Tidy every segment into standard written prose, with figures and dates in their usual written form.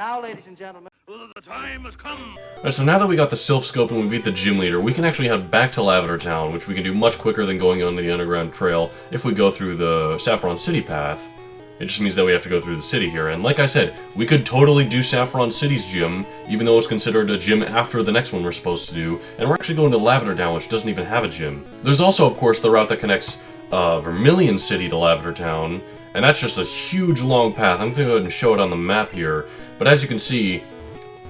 now, ladies and gentlemen, the time has come. Alright, so now that we got the Sylph Scope and we beat the gym leader, we can actually head back to Lavender Town, which we can do much quicker than going on the underground trail if we go through the Saffron City path. It just means that we have to go through the city here, and like I said, we could totally do Saffron City's gym, even though it's considered a gym after the next one we're supposed to do, and we're actually going to Lavender Town, which doesn't even have a gym. There's also, of course, the route that connects Vermilion City to Lavender Town, and that's just a huge long path. I'm going to go ahead and show it on the map here, but as you can see,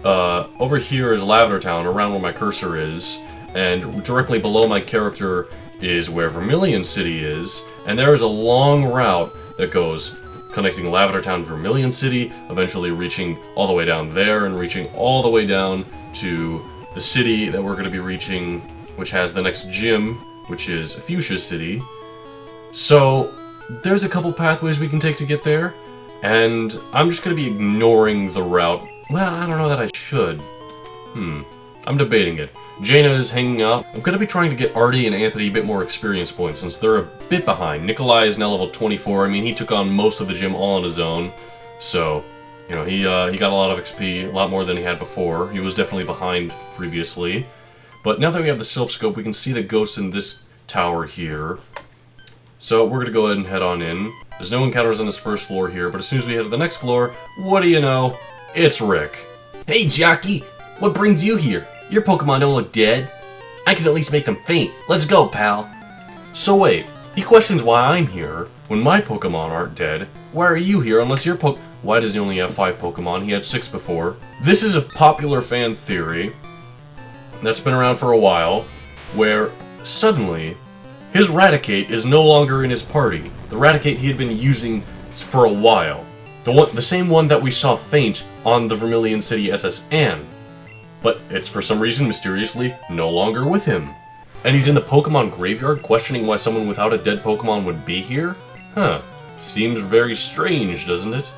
over here is Lavender Town, around where my cursor is, and directly below my character is where Vermilion City is, and there is a long route that goes connecting Lavender Town to Vermilion City, eventually reaching all the way down there, and reaching all the way down to the city that we're going to be reaching, which has the next gym, which is Fuchsia City. So, there's a couple pathways we can take to get there, and I'm just going to be ignoring the route. Well, I don't know that I should. I'm debating it. Jaina is hanging out. I'm going to be trying to get Artie and Anthony a bit more experience points, since they're a bit behind. Nikolai is now level 24. I mean, he took on most of the gym all on his own. So, you know, he got a lot of XP, a lot more than he had before. He was definitely behind previously. But now that we have the Sylph Scope, we can see the ghosts in this tower here. So, we're going to go ahead and head on in. There's no encounters on this first floor here, but as soon as we head to the next floor, what do you know? It's Rick. Hey, Jockey! What brings you here? Your Pokemon don't look dead. I can at least make them faint. Let's go, pal. So wait, he questions why I'm here when my Pokemon aren't dead. Why are you here unless your Why does he only have 5 Pokemon? He had 6 before. This is a popular fan theory that's been around for a while, where suddenly his Raticate is no longer in his party. The Raticate he had been using for a while. The same one that we saw faint on the Vermilion City SSN. But it's for some reason mysteriously no longer with him. And he's in the Pokemon graveyard questioning why someone without a dead Pokemon would be here? Huh. Seems very strange, doesn't it?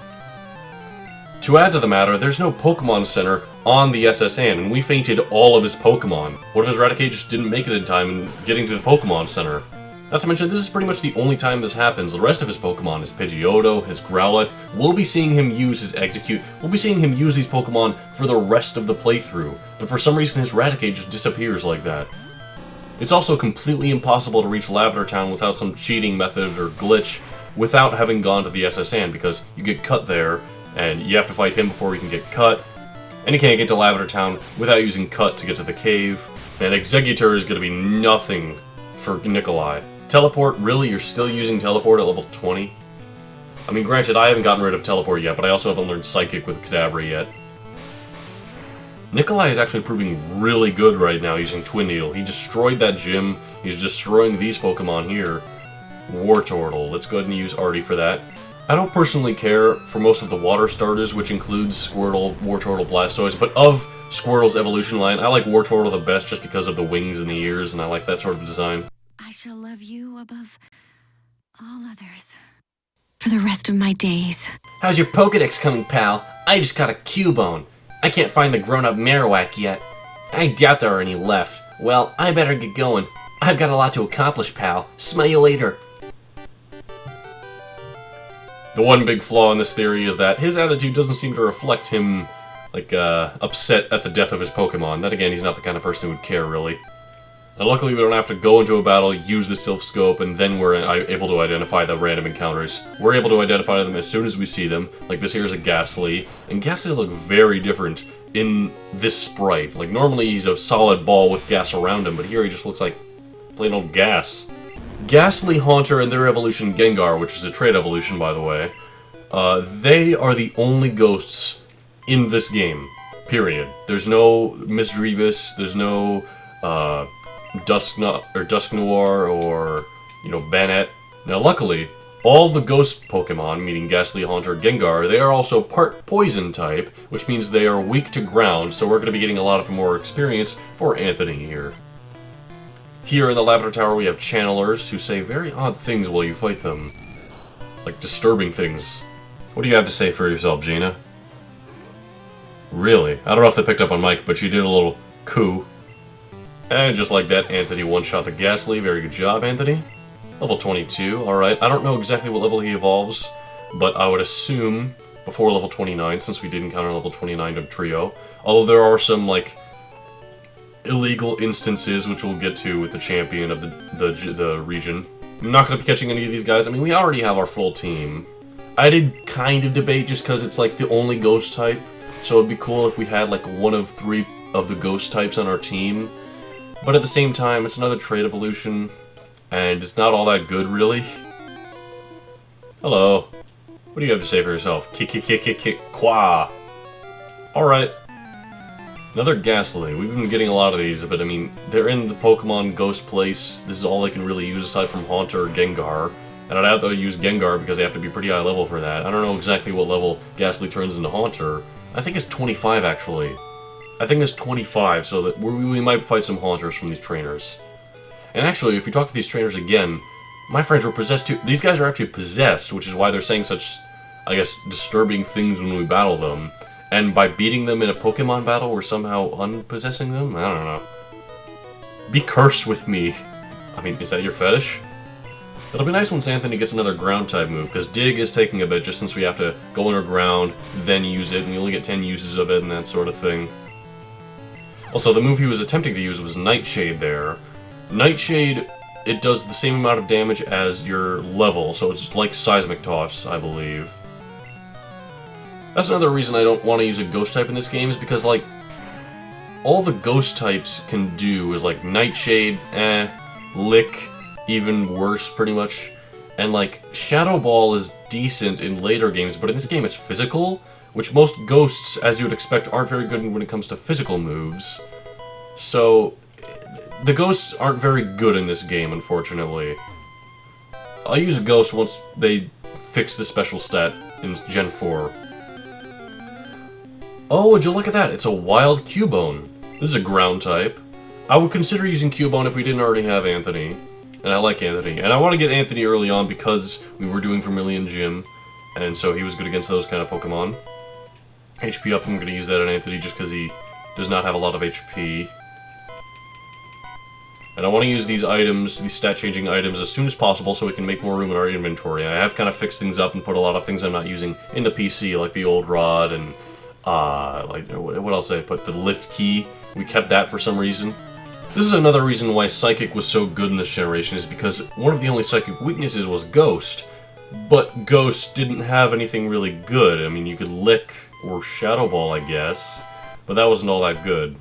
To add to the matter, there's no Pokemon Center on the SSN, and we fainted all of his Pokemon. What if his Raticate just didn't make it in time in getting to the Pokemon Center? Not to mention, this is pretty much the only time this happens. The rest of his Pokemon, his Pidgeotto, his Growlithe, we'll be seeing him use his Execute. We'll be seeing him use these Pokemon for the rest of the playthrough. But for some reason, his Raticate just disappears like that. It's also completely impossible to reach Lavender Town without some cheating method or glitch without having gone to the SSN, because you get cut there, and you have to fight him before he can get cut. And you can't get to Lavender Town without using cut to get to the cave. And Executor is going to be nothing for Nikolai. Teleport? Really? You're still using Teleport at level 20? I mean, granted, I haven't gotten rid of Teleport yet, but I also haven't learned Psychic with Kadabra yet. Nikolai is actually proving really good right now using Twin Needle. He destroyed that gym. He's destroying these Pokemon here. Wartortle. Let's go ahead and use Artie for that. I don't personally care for most of the water starters, which includes Squirtle, Wartortle, Blastoise, but of Squirtle's evolution line, I like Wartortle the best just because of the wings and the ears, and I like that sort of design. I shall love you above all others for the rest of my days. How's your Pokedex coming, pal? I just got a Cubone. I can't find the grown-up Marowak yet. I doubt there are any left. Well, I better get going. I've got a lot to accomplish, pal. Smell you later. The one big flaw in this theory is that his attitude doesn't seem to reflect him, like, upset at the death of his Pokemon. Then again, he's not the kind of person who would care, really. And luckily we don't have to go into a battle, use the Sylph Scope, and then we're able to identify the random encounters. We're able to identify them as soon as we see them. Like this here is a Ghastly, and Ghastly look very different in this sprite. Like normally he's a solid ball with gas around him, but here he just looks like plain old gas. Ghastly, Haunter, and their evolution Gengar, which is a trait evolution by the way, they are the only ghosts in this game. Period. There's no Misdreavus, there's no Dusk Noir or, you know, Banette. Now luckily, all the ghost Pokemon, meaning Ghastly, Haunter, Gengar, they are also part poison type, which means they are weak to ground, so we're going to be getting a lot of more experience for Anthony here. Here in the Lavender Tower we have Channelers, who say very odd things while you fight them. Like disturbing things. What do you have to say for yourself, Jaina? Really? I don't know if they picked up on Mike, but she did a little coo. And just like that, Anthony one-shot the Ghastly. Very good job, Anthony. Level 22, alright. I don't know exactly what level he evolves, but I would assume before level 29, since we did encounter level 29 of Trio. Although there are some, like, illegal instances, which we'll get to with the champion of the region. I'm not going to be catching any of these guys. I mean, we already have our full team. I did kind of debate just because it's, like, the only ghost type. So it'd be cool if we had, like, one of 3 of the ghost types on our team. But at the same time, it's another trait evolution, and it's not all that good, really. Hello. What do you have to say for yourself? Kick, qua. Alright. Another Ghastly. We've been getting a lot of these, but I mean, they're in the Pokemon Ghost place. This is all they can really use aside from Haunter or Gengar. And I'd have to use Gengar because they have to be pretty high level for that. I don't know exactly what level Ghastly turns into Haunter. I think it's 25, actually. I think it's 25, so that we might fight some Haunters from these trainers. And actually, if we talk to these trainers again, my friends were possessed too. These guys are actually possessed, which is why they're saying such, I guess, disturbing things when we battle them. And by beating them in a Pokemon battle, we're somehow unpossessing them? I don't know. Be cursed with me. I mean, is that your fetish? It'll be nice once Anthony gets another ground-type move, because Dig is taking a bit just since we have to go underground, then use it, and we only get 10 uses of it and that sort of thing. Also, the move he was attempting to use was Nightshade there. Nightshade, it does the same amount of damage as your level, so it's like Seismic Toss, I believe. That's another reason I don't want to use a ghost type in this game, is because, like, all the ghost types can do is, like, Nightshade, Lick, even worse, pretty much. And, like, Shadow Ball is decent in later games, but in this game it's physical, which most ghosts, as you would expect, aren't very good when it comes to physical moves. So, the ghosts aren't very good in this game, unfortunately. I'll use a ghost once they fix the special stat in Gen 4. Oh, would you look at that? It's a wild Cubone. This is a ground type. I would consider using Cubone if we didn't already have Anthony. And I like Anthony. And I want to get Anthony early on because we were doing Vermilion Gym. And so he was good against those kind of Pokemon. HP up, I'm going to use that on Anthony just because he does not have a lot of HP. And I want to use these items, these stat-changing items, as soon as possible so we can make more room in our inventory. I have kind of fixed things up and put a lot of things I'm not using in the PC, like the old rod and, like, what else did I put? The lift key. We kept that for some reason. This is another reason why Psychic was so good in this generation, is because one of the only Psychic weaknesses was Ghost. But Ghost didn't have anything really good. I mean, you could Lick or Shadow Ball, I guess, but that wasn't all that good.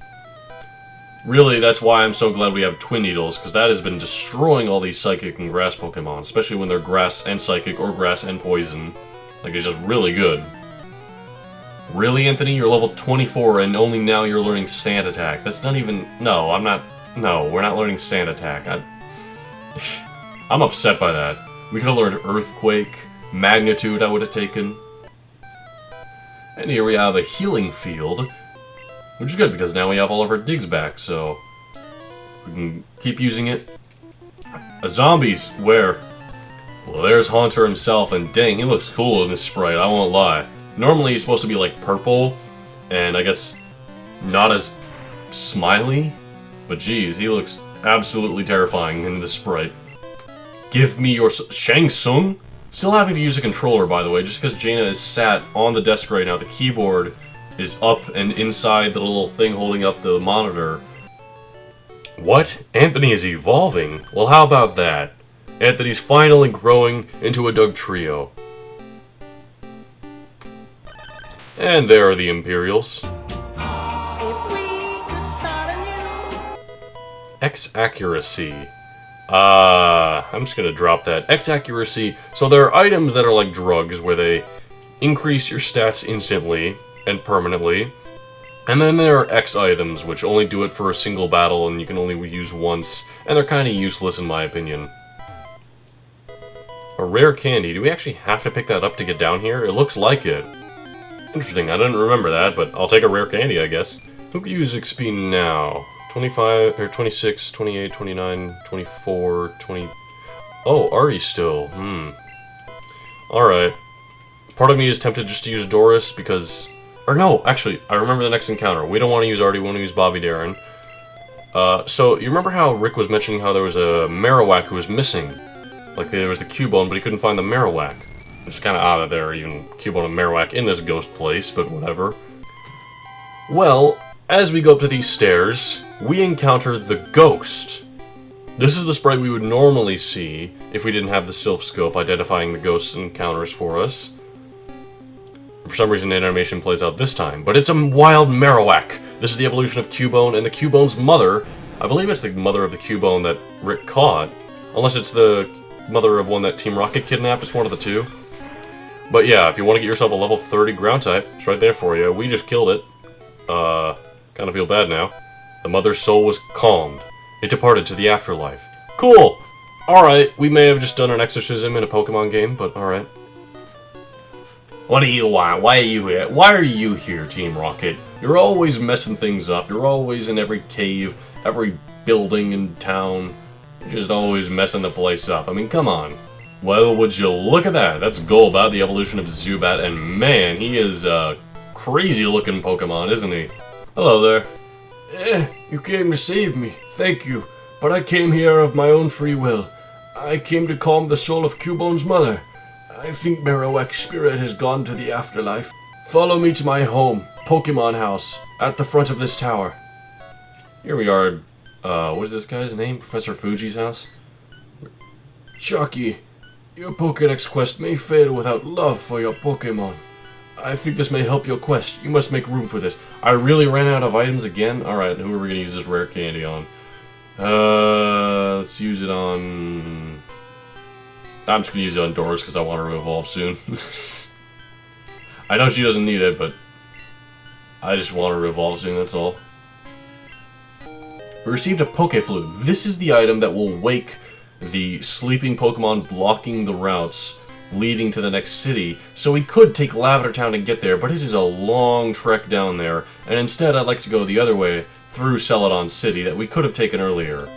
Really, that's why I'm so glad we have Twin Needles, because that has been destroying all these Psychic and Grass Pokemon, especially when they're Grass and Psychic, or Grass and Poison. Like, it's just really good. Really, Anthony? You're level 24, and only now you're learning Sand Attack. That's not even... No, I'm not... No, we're not learning Sand Attack. I'm upset by that. We could have learned Earthquake, Magnitude I would have taken. And here we have a Healing Field, which is good because now we have all of our digs back, so we can keep using it. Zombies, where? Well, there's Haunter himself, and dang, he looks cool in this sprite, I won't lie. Normally he's supposed to be like purple, and I guess not as smiley, but geez, he looks absolutely terrifying in this sprite. Give me your Shang Tsung? Still having to use a controller, by the way, just because Jaina is sat on the desk right now. The keyboard is up and inside the little thing holding up the monitor. What? Anthony is evolving? Well, how about that? Anthony's finally growing into a Dugtrio. And there are the Imperials. X-Accuracy. I'm just gonna drop that. X-Accuracy, so there are items that are like drugs, where they increase your stats instantly and permanently. And then there are X items, which only do it for a single battle and you can only use once, and they're kinda useless in my opinion. A rare candy. Do we actually have to pick that up to get down here? It looks like it. Interesting, I didn't remember that, but I'll take a rare candy, I guess. Who could use XP now? 25, or 26, 28, 29, 24, 20... Oh, Ari still. Alright. Part of me is tempted just to use Doris, because... Or no, actually, I remember the next encounter. We don't want to use Artie, we want to use Bobby Darin. So, you remember how Rick was mentioning how there was a Marowak who was missing? Like, there was the Cubone, but he couldn't find the Marowak. It's kind of odd that there are even Cubone and Marowak in this ghost place, but whatever. Well, as we go up to these stairs, we encounter the ghost. This is the sprite we would normally see if we didn't have the Sylph Scope identifying the ghost encounters for us. For some reason, the animation plays out this time, but it's a wild Marowak. This is the evolution of Cubone and the Cubone's mother. I believe it's the mother of the Cubone that Rick caught, unless it's the mother of one that Team Rocket kidnapped. It's one of the two. But yeah, if you want to get yourself a level 30 ground type, it's right there for you. We just killed it. Kind of feel bad now. The mother's soul was calmed. It departed to the afterlife. Cool! Alright, we may have just done an exorcism in a Pokemon game, but alright. What do you want? Why are you here? Why are you here, Team Rocket? You're always messing things up. You're always in every cave, every building in town. You're just always messing the place up. I mean, come on. Well, would you look at that? That's Golbat, the evolution of Zubat, and man, he is a crazy-looking Pokemon, isn't he? Hello there. You came to save me. Thank you. But I came here of my own free will. I came to calm the soul of Cubone's mother. I think Marowak's spirit has gone to the afterlife. Follow me to my home, Pokemon House, at the front of this tower. Here we are. What is this guy's name? Professor Fuji's house? Jockey, your Pokédex quest may fail without love for your Pokemon. I think this may help your quest. You must make room for this. I really ran out of items again? Alright, who are we going to use this rare candy on? Let's use it on... I'm just going to use it on Doris because I want her to evolve soon. I know she doesn't need it, but I just want her to evolve soon, that's all. We received a Pokeflute. This is the item that will wake the sleeping Pokemon blocking the routes leading to the next city, so we could take Lavender Town and get there, but it is a long trek down there, and instead I'd like to go the other way through Celadon City that we could have taken earlier.